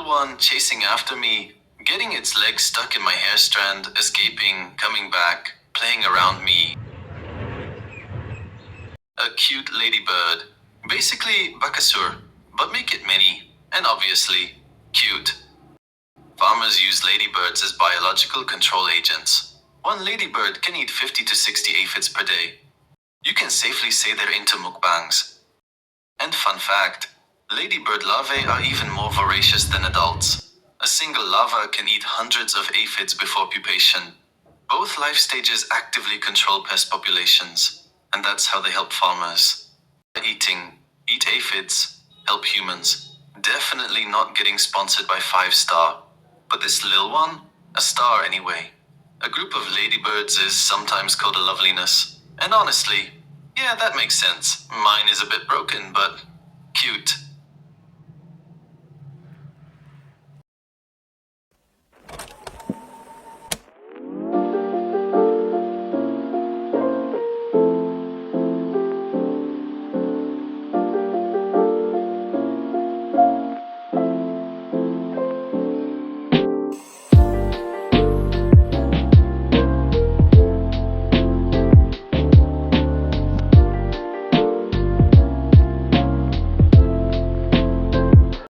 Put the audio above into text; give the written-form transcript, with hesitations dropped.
one chasing after me, getting its legs stuck in my hair strand, escaping, coming back, playing around me. A cute ladybird. Basically, Bakasur, but make it mini, and obviously, cute. Farmers use ladybirds as biological control agents. One ladybird can eat 50 to 60 aphids per day. You can safely say they're into mukbangs. And fun fact, ladybird larvae are even more voracious than adults. A single larva can eat hundreds of aphids before pupation. Both life stages actively control pest populations, and that's how they help farmers. Eat aphids, help humans. Definitely not getting sponsored by 5 Star. But this lil one? A star anyway. A group of ladybirds is sometimes called a loveliness. And honestly, yeah, that makes sense. Mine is a bit broken, but cute.